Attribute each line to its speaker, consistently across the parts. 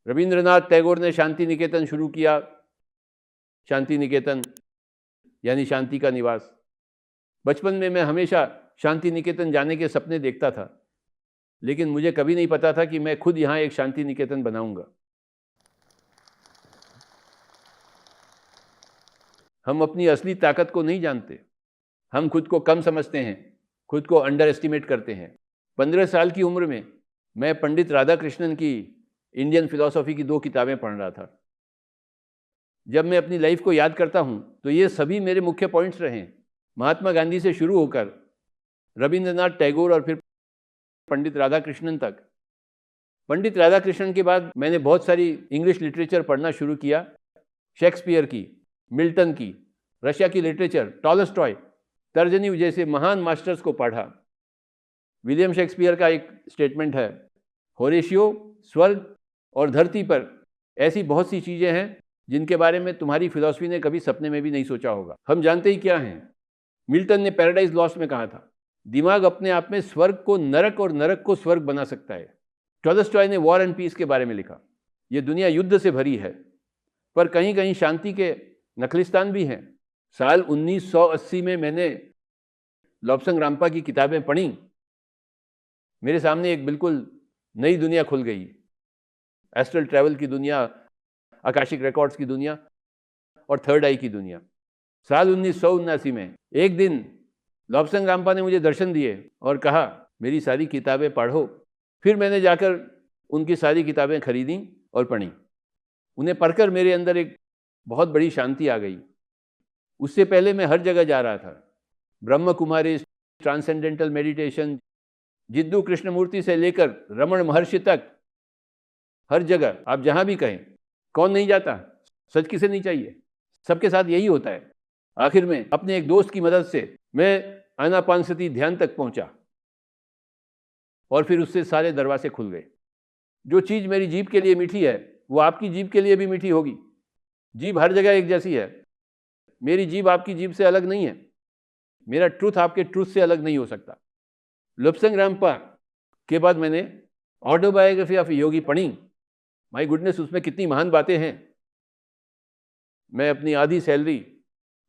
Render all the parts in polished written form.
Speaker 1: रविंद्रनाथ टैगोर ने शांति निकेतन शुरू किया, शांति निकेतन यानी शांति का निवास। बचपन में मैं हमेशा शांति निकेतन जाने के सपने देखता था, लेकिन मुझे कभी नहीं पता था कि मैं खुद यहाँ एक शांति निकेतन बनाऊंगा। हम अपनी असली ताकत को नहीं जानते। हम खुद को कम समझते हैं, खुद को अंडर एस्टिमेट करते हैं। 15 साल की उम्र में मैं पंडित राधाकृष्णन की इंडियन फिलॉसफी की 2 किताबें पढ़ रहा था। जब मैं अपनी लाइफ को याद करता हूँ तो ये सभी मेरे मुख्य पॉइंट्स रहे हैं, महात्मा गांधी से शुरू होकर रविंद्रनाथ टैगोर और फिर पंडित राधाकृष्णन तक। पंडित राधाकृष्णन के बाद मैंने बहुत सारी इंग्लिश लिटरेचर पढ़ना शुरू किया, शेक्सपियर की, मिल्टन की, रशिया की लिटरेचर, टॉलस्टॉय, तर्जनी जैसे महान मास्टर्स को पढ़ा। विलियम शेक्सपियर का एक स्टेटमेंट है, होरेशियो, स्वर्ग और धरती पर ऐसी बहुत सी चीज़ें हैं जिनके बारे में तुम्हारी फिलॉसफी ने कभी सपने में भी नहीं सोचा होगा। हम जानते ही क्या हैं। मिल्टन ने पैराडाइज लॉस्ट में कहा था, दिमाग अपने आप में स्वर्ग को नरक और नरक को स्वर्ग बना सकता है। टॉलस्टॉय ने वॉर एंड पीस के बारे में लिखा, ये दुनिया युद्ध से भरी है, पर कहीं कहीं शांति के नखलिस्तान भी हैं। साल 1980 में मैंने लॉब्संग रामपा की किताबें पढ़ी। मेरे सामने एक बिल्कुल नई दुनिया खुल गई, एस्ट्रल ट्रैवल की दुनिया, आकाशिक रिकॉर्ड्स की दुनिया और थर्ड आई की दुनिया। साल 1979 में एक दिन लॉब्संग रामपा ने मुझे दर्शन दिए और कहा, मेरी सारी किताबें पढ़ो। फिर मैंने जाकर उनकी सारी किताबें खरीदी और पढ़ी। उन्हें पढ़कर मेरे अंदर एक बहुत बड़ी शांति आ गई। उससे पहले मैं हर जगह जा रहा था, ब्रह्म कुमारी, ट्रांसेंडेंटल मेडिटेशन, जिद्दू कृष्णमूर्ति से लेकर रमण महर्षि तक, हर जगह आप जहाँ भी कहें। कौन नहीं जाता? सच किसे नहीं चाहिए? सबके साथ यही होता है। आखिर में अपने एक दोस्त की मदद से मैं आनापानसती ध्यान तक पहुंचा और फिर उससे सारे दरवाजे खुल गए। जो चीज़ मेरी जीभ के लिए मीठी है वो आपकी जीभ के लिए भी मीठी होगी। जीभ हर जगह एक जैसी है। मेरी जीभ आपकी जीभ से अलग नहीं है, मेरा ट्रूथ आपके ट्रूथ से अलग नहीं हो सकता। लॉब्संग रामपा के बाद मैंने ऑटोबायोग्राफी ऑफ योगी पढ़ी। माय गुडनेस, उसमें कितनी महान बातें हैं। मैं अपनी आधी सैलरी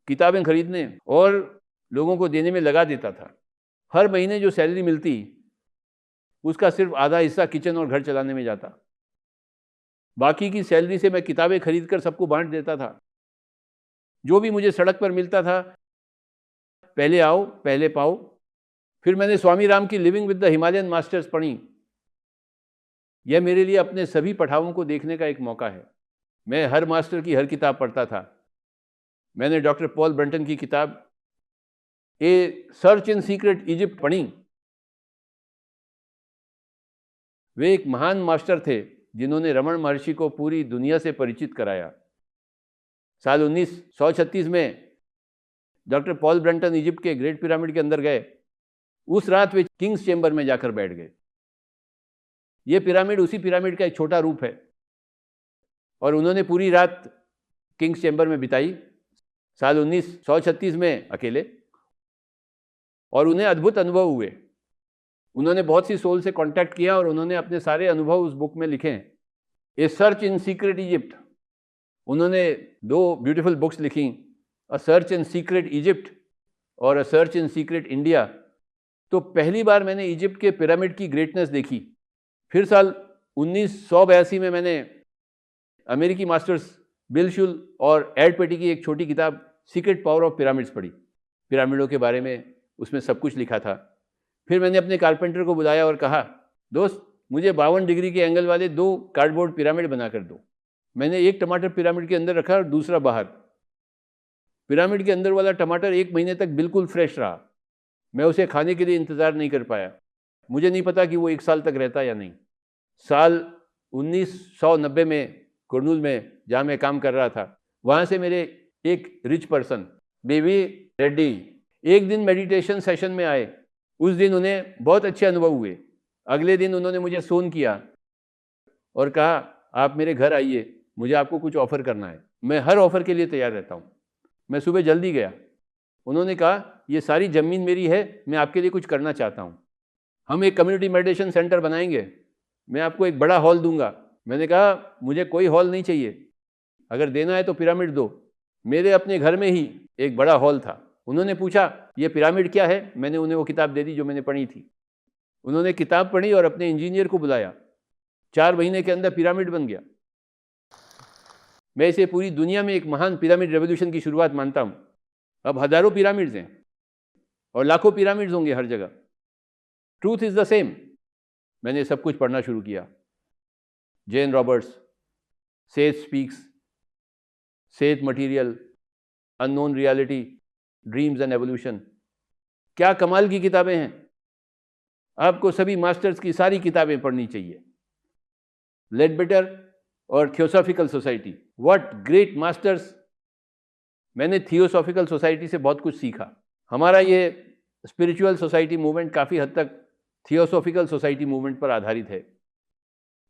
Speaker 1: किताबें खरीदने और लोगों को देने में लगा देता था। हर महीने जो सैलरी मिलती उसका सिर्फ आधा हिस्सा किचन और घर चलाने में जाता। बाकी की सैलरी से मैं किताबें खरीदकर सबको बांट देता था। जो भी मुझे सड़क पर मिलता था, पहले आओ पहले पाओ। फिर मैंने स्वामी राम की living with the Himalayan masters पढ़ी। यह मेरे लिए अपने सभी पढ़ाओं को देखने का एक मौका है। मैं हर मास्टर की हर किताब पढ़ता था। मैंने डॉक्टर पॉल ब्रंटन की किताब ए सर्च इन सीक्रेट इजिप्ट पढ़ी। वे एक महान मास्टर थे जिन्होंने रमण महर्षि को पूरी दुनिया से परिचित कराया। साल 1936 में डॉक्टर पॉल ब्रंटन इजिप्ट के ग्रेट पिरामिड के अंदर गए। उस रात वे किंग्स चेंबर में जाकर बैठ गए। ये पिरामिड उसी पिरामिड का एक छोटा रूप है और उन्होंने पूरी रात किंग्स चेंबर में बिताई साल 1936 में अकेले, और उन्हें अद्भुत अनुभव हुए। उन्होंने बहुत सी सोल से कांटेक्ट किया और उन्होंने अपने सारे अनुभव उस बुक में लिखे हैं, a search in secret Egypt. उन्होंने 2 ब्यूटीफुल बुक्स लिखी, a search in secret Egypt और a search in secret India. तो पहली बार मैंने इजिप्ट के पिरामिड की ग्रेटनेस देखी। फिर साल 1982 में मैंने अमेरिकी मास्टर्स बिल शुल और एड पेटी की एक छोटी किताब सीक्रेट पावर ऑफ पिरामिड्स पढ़ी। पिरामिडों के बारे में उसमें सब कुछ लिखा था। फिर मैंने अपने कारपेंटर को बुलाया और कहा, दोस्त मुझे 52 डिग्री के एंगल वाले 2 कार्डबोर्ड पिरामिड बना कर दो। मैंने एक टमाटर पिरामिड के अंदर रखा और दूसरा बाहर। पिरामिड के अंदर वाला टमाटर 1 महीने तक बिल्कुल फ्रेश रहा। मैं उसे खाने के लिए इंतज़ार नहीं कर पाया। मुझे नहीं पता कि वो 1 साल तक रहता या नहीं। साल 1990 में कुर्नूल में जहाँ मैं काम कर रहा था, वहाँ से मेरे एक रिच पर्सन बेबी रेड्डी एक दिन मेडिटेशन सेशन में आए। उस दिन उन्हें बहुत अच्छे अनुभव हुए। अगले दिन उन्होंने मुझे फ़ोन किया और कहा, आप मेरे घर आइए, मुझे आपको कुछ ऑफ़र करना है। मैं हर ऑफ़र के लिए तैयार रहता हूँ। मैं सुबह जल्दी गया। उन्होंने कहा, ये सारी ज़मीन मेरी है, मैं आपके लिए कुछ करना चाहता हूँ। हम एक कम्युनिटी मेडिटेशन सेंटर बनाएंगे, मैं आपको एक बड़ा हॉल दूंगा, मैंने कहा मुझे कोई हॉल नहीं चाहिए, अगर देना है तो पिरामिड दो। मेरे अपने घर में ही एक बड़ा हॉल था। उन्होंने पूछा ये पिरामिड क्या है, मैंने उन्हें वो किताब दे दी जो मैंने पढ़ी थी। उन्होंने किताब पढ़ी और अपने इंजीनियर को बुलाया, 4 महीने के अंदर पिरामिड बन गया। मैं इसे पूरी दुनिया में एक महान पिरामिड रेवोल्यूशन की शुरुआत मानता हूँ। अब हजारों पिरामिड्स हैं और लाखों पिरामिड्स होंगे हर जगह। Truth is the same. मैंने सब कुछ पढ़ना शुरू किया, Jane Roberts, Seth speaks, Seth material, unknown reality, dreams and evolution. क्या कमाल की किताबें हैं। आपको सभी मास्टर्स की सारी किताबें पढ़नी चाहिए। लेडबेटर और theosophical society, what great masters. मैंने थियोसॉफिकल सोसाइटी से बहुत कुछ सीखा। हमारा ये स्पिरिचुअल सोसाइटी मूवमेंट काफ़ी हद तक थियोसॉफिकल सोसाइटी मूवमेंट पर आधारित है।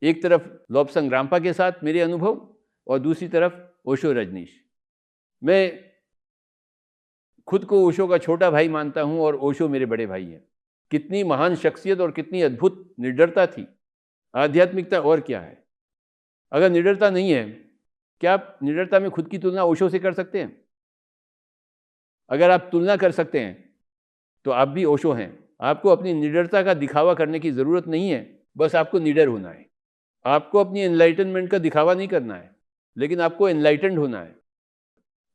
Speaker 1: एक तरफ लॉब्संग रामपा के साथ मेरे अनुभव और दूसरी तरफ ओशो रजनीश। मैं खुद को ओशो का छोटा भाई मानता हूं और ओशो मेरे बड़े भाई हैं। कितनी महान शख्सियत और कितनी अद्भुत निडरता थी। आध्यात्मिकता और क्या है। अगर निडरता नहीं है, क्या आप निडरता में खुद की तुलना ओशो से कर सकते हैं? अगर आप तुलना कर सकते हैं तो आप भी ओशो हैं। आपको अपनी निडरता का दिखावा करने की ज़रूरत नहीं है, बस आपको निडर होना है। आपको अपनी एनलाइटनमेंट का दिखावा नहीं करना है, लेकिन आपको एनलाइटेंड होना है।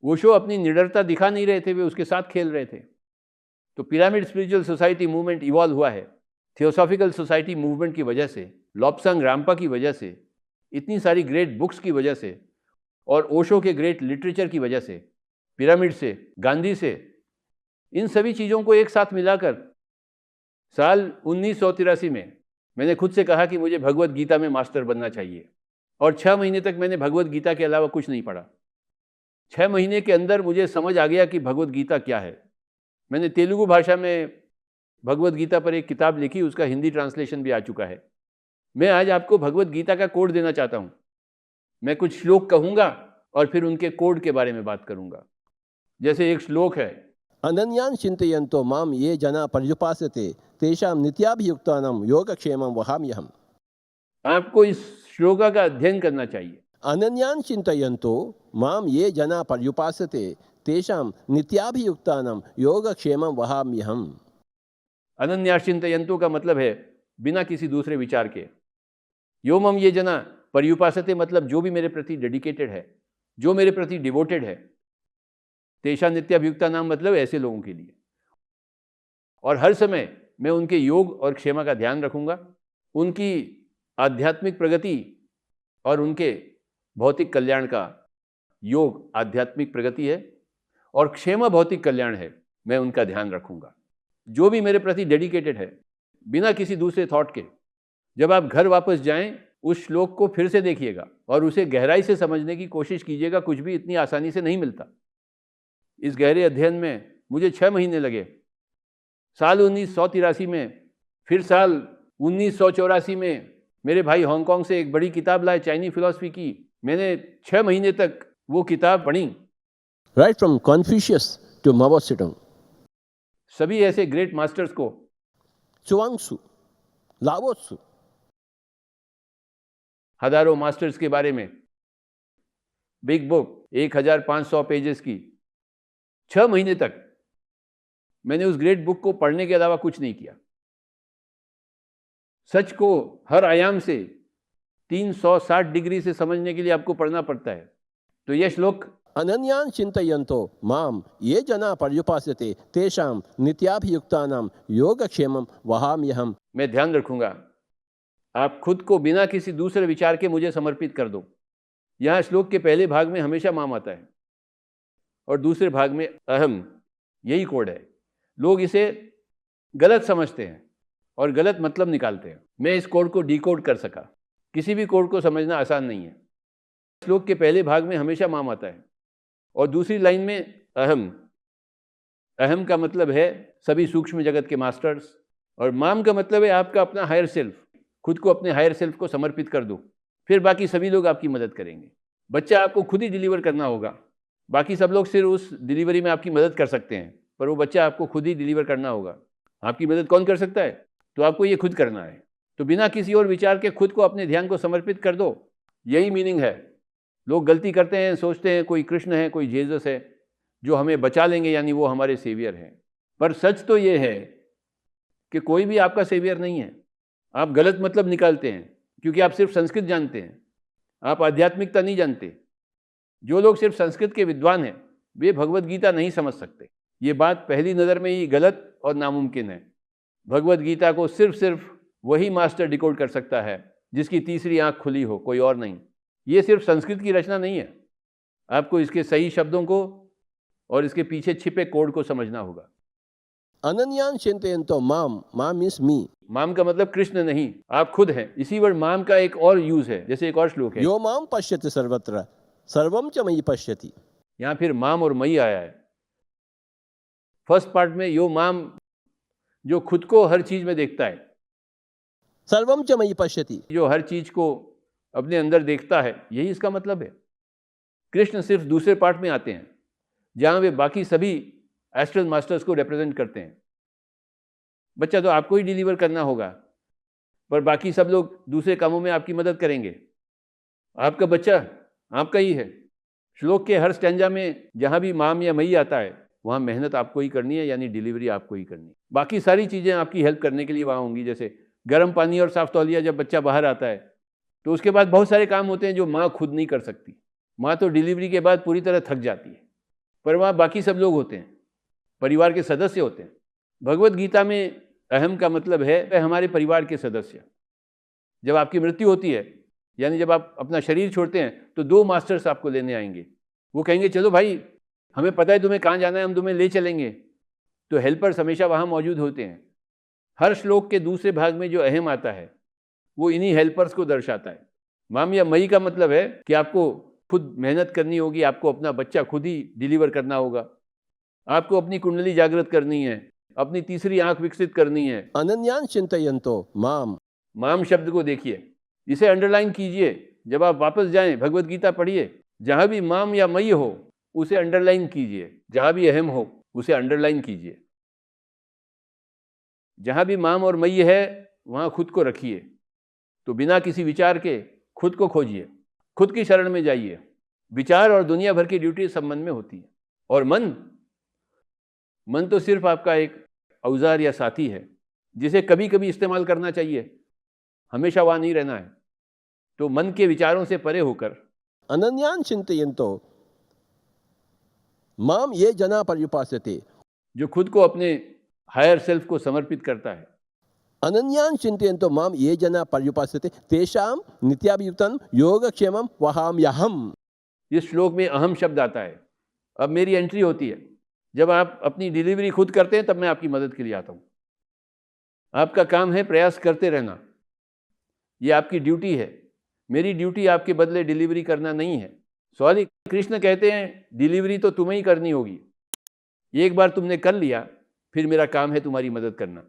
Speaker 1: ओशो अपनी निडरता दिखा नहीं रहे थे, वे उसके साथ खेल रहे थे। तो pyramid spiritual society movement evolve हुआ है थियोसॉफिकल सोसाइटी मूवमेंट की वजह से, लॉब्संग रामपा की वजह से, इतनी सारी ग्रेट बुक्स की वजह से और ओशो के ग्रेट लिटरेचर की वजह से, पिरामिड से, गांधी से। इन सभी चीज़ों को एक साथ मिलाकर साल 1983 में मैंने खुद से कहा कि मुझे भगवत गीता में मास्टर बनना चाहिए। और 6 महीने तक मैंने भगवत गीता के अलावा कुछ नहीं पढ़ा। 6 महीने के अंदर मुझे समझ आ गया कि भगवत गीता क्या है। मैंने तेलुगु भाषा में भगवत गीता पर एक किताब लिखी, उसका हिंदी ट्रांसलेशन भी आ चुका है। मैं आज आपको भगवत गीता का कोड देना चाहता हूँ। मैं कुछ श्लोक कहूँगा और फिर उनके कोड के बारे में बात करूँगा। जैसे एक श्लोक है,
Speaker 2: अनन्यान् चिन्तयन्तो मां ये जना पर्युपासते तेषां नित्याभियुक्तानां योगक्षेमं वहाम्यहम्।
Speaker 1: आपको इस श्लोका का अध्ययन करना चाहिए।
Speaker 2: अनन्यान् चिन्तयन्तो मां ये जना पर्युपासते तेषां नित्याभियुक्तानां योगक्षेमं वहाम्यहम्।
Speaker 1: अनन्याश्चिन्तयन्तु का मतलब है बिना किसी दूसरे विचार के। यो मम ये जना पर्युपासते मतलब जो भी मेरे प्रति डेडिकेटेड है, जो मेरे प्रति डिवोटेड है। तेषा नित्याभियुक्ता नाम मतलब ऐसे लोगों के लिए। और हर समय मैं उनके योग और क्षेमा का ध्यान रखूंगा। उनकी आध्यात्मिक प्रगति और उनके भौतिक कल्याण का, योग आध्यात्मिक प्रगति है और क्षेमा भौतिक कल्याण है, मैं उनका ध्यान रखूंगा। जो भी मेरे प्रति डेडिकेटेड है, बिना किसी दूसरे थॉट के। जब आप घर वापस जाएं, उस श्लोक को फिर से देखिएगा और उसे गहराई से समझने की कोशिश कीजिएगा। कुछ भी इतनी आसानी से नहीं मिलता। इस गहरे अध्ययन में मुझे 6 महीने लगे। साल 1983 में, फिर साल 1984 में मेरे भाई हांगकांग से एक बड़ी किताब लाए चाइनीज फिलॉसफी की। मैंने 6 महीने तक वो किताब पढ़ी।
Speaker 2: Right from Confucius to Mao Tse tung,
Speaker 1: सभी ऐसे ग्रेट मास्टर्स को,
Speaker 2: चुआंग-त्सु, लाओ-त्सु,
Speaker 1: हजारों मास्टर्स के बारे में बिग बुक 1500 पेजेस की। 6 महीने तक मैंने उस ग्रेट बुक को पढ़ने के अलावा कुछ नहीं किया। सच को हर आयाम से 360 डिग्री से समझने के लिए आपको पढ़ना पड़ता है। तो यह श्लोक,
Speaker 2: अनन्यान् चिन्तयन्तो मां ये जना पर्युपासते तेषां नित्याभियुक्तानां योगक्षेमं वहाम्यहम्।
Speaker 1: मैं ध्यान रखूंगा। आप खुद को बिना किसी दूसरे विचार के मुझे समर्पित कर दो। यहाँ श्लोक के पहले भाग में हमेशा माम आता है और दूसरे भाग में अहम। यही कोड है। लोग इसे गलत समझते हैं और गलत मतलब निकालते हैं। मैं इस कोड को डिकोड कर सका। किसी भी कोड को समझना आसान नहीं है। श्लोक के पहले भाग में हमेशा माम आता है और दूसरी लाइन में अहम। अहम का मतलब है सभी सूक्ष्म जगत के मास्टर्स, और माम का मतलब है आपका अपना हायर सेल्फ। खुद को अपने हायर सेल्फ को समर्पित कर दो, फिर बाकी सभी लोग आपकी मदद करेंगे। बच्चा आपको खुद ही डिलीवर करना होगा। बाकी सब लोग सिर्फ उस डिलीवरी में आपकी मदद कर सकते हैं, पर वो बच्चा आपको खुद ही डिलीवर करना होगा। आपकी मदद कौन कर सकता है? तो आपको ये खुद करना है। तो बिना किसी और विचार के खुद को अपने ध्यान को समर्पित कर दो यही मीनिंग है। लोग गलती करते हैं, सोचते हैं कोई कृष्ण है, कोई जेसस है जो हमें बचा लेंगे, यानी वो हमारे सेवियर हैं। पर सच तो ये है कि कोई भी आपका सेवियर नहीं है। आप गलत मतलब निकालते हैं क्योंकि आप सिर्फ संस्कृत जानते हैं, आप आध्यात्मिकता नहीं जानते। जो लोग सिर्फ संस्कृत के विद्वान हैं वे भगवत गीता नहीं समझ सकते। ये बात पहली नज़र में ही गलत और नामुमकिन है। भगवत गीता को सिर्फ वही मास्टर डिकोड कर सकता है जिसकी तीसरी आंख खुली हो, कोई और नहीं। ये सिर्फ संस्कृत की रचना नहीं है, आपको इसके सही शब्दों को और इसके पीछे छिपे कोड को समझना होगा।
Speaker 2: अनन्यान चिंतयन्तो माम, माम मीन्स मी।
Speaker 1: माम का मतलब कृष्ण नहीं, आप खुद हैं। इसी वर्ड माम का एक और यूज है, जैसे एक और श्लोक है,
Speaker 2: यो माम पश्यति सर्वत्र सर्वम च मयि पश्यति।
Speaker 1: यहाँ फिर माम और मई आया है। फर्स्ट पार्ट में यो माम, जो खुद को हर चीज में देखता है,
Speaker 2: सर्वम च मयि पश्यति,
Speaker 1: जो हर चीज को अपने अंदर देखता है, यही इसका मतलब है। कृष्ण सिर्फ दूसरे पार्ट में आते हैं जहां वे बाकी सभी एस्ट्रल मास्टर्स को रिप्रेजेंट करते हैं। बच्चा तो आपको ही डिलीवर करना होगा, पर बाकी सब लोग दूसरे कामों में आपकी मदद करेंगे। आपका बच्चा आपका ही है। श्लोक के हर स्टैंजा में जहां भी माम या मई आता है वहां मेहनत आपको ही करनी है, यानी डिलीवरी आपको ही करनी है। बाकी सारी चीजें आपकी हेल्प करने के लिए वहां होंगी। जैसे गर्म पानी और साफ तौलिया, जब बच्चा बाहर आता है तो उसके बाद बहुत सारे काम होते हैं जो माँ खुद नहीं कर सकती। माँ तो डिलीवरी के बाद पूरी तरह थक जाती है, पर वहाँ बाकी सब लोग होते हैं, परिवार के सदस्य होते हैं। भगवत गीता में अहम का मतलब है हमारे परिवार के सदस्य। जब आपकी मृत्यु होती है, यानी जब आप अपना शरीर छोड़ते हैं, तो 2 मास्टर्स आपको लेने आएंगे। वो कहेंगे चलो भाई, हमें पता है तुम्हें कहाँ जाना है, हम तुम्हें ले चलेंगे। तो हेल्पर्स हमेशा वहाँ मौजूद होते हैं। हर श्लोक के दूसरे भाग में जो अहम आता है वो इन्हीं हेल्पर्स को दर्शाता है। माम या मई का मतलब है कि आपको खुद मेहनत करनी होगी, आपको अपना बच्चा खुद ही डिलीवर करना होगा, आपको अपनी कुंडली जागृत करनी है, अपनी तीसरी आंख विकसित करनी है।
Speaker 2: अनन्यान चिंतयन्तो माम,
Speaker 1: माम शब्द को देखिए, इसे अंडरलाइन कीजिए। जब आप वापस जाएं, भगवत गीता पढ़िए, जहां भी माम या मई हो उसे अंडरलाइन कीजिए, जहां भी अहम हो उसे अंडरलाइन कीजिए। जहां भी माम और मई है वहां खुद को रखिए। तो बिना किसी विचार के खुद को खोजिए, खुद की शरण में जाइए। विचार और दुनिया भर की ड्यूटी सब मन में होती है। और मन तो सिर्फ आपका एक औजार या साथी है जिसे कभी कभी इस्तेमाल करना चाहिए, हमेशा वहां नहीं रहना है। तो मन के विचारों से परे होकर
Speaker 2: अनन्यान चिंतयन्तो माम ये जना पर्युपासते,
Speaker 1: जो खुद को अपने हायर सेल्फ को समर्पित करता है।
Speaker 2: अनन्यान चिंतयन्तो माम ये जना पर्युपासते तेषाम नित्याभियुक्तं योगक्षेमं वहाम्यहम्।
Speaker 1: इस श्लोक में अहम शब्द आता है। अब मेरी एंट्री होती है। जब आप अपनी डिलीवरी खुद करते हैं तब मैं आपकी मदद के लिए आता हूं। आपका काम है प्रयास करते रहना, ये आपकी ड्यूटी है। मेरी ड्यूटी आपके बदले डिलीवरी करना नहीं है। सॉरी, कृष्ण कहते हैं डिलीवरी तो तुम्हें ही करनी होगी। एक बार तुमने कर लिया, फिर मेरा काम है तुम्हारी मदद करना।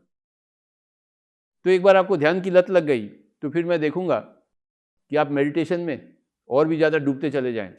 Speaker 1: तो एक बार आपको ध्यान की लत लग गई तो फिर मैं देखूंगा कि आप मेडिटेशन में और भी ज़्यादा डूबते चले जाएं।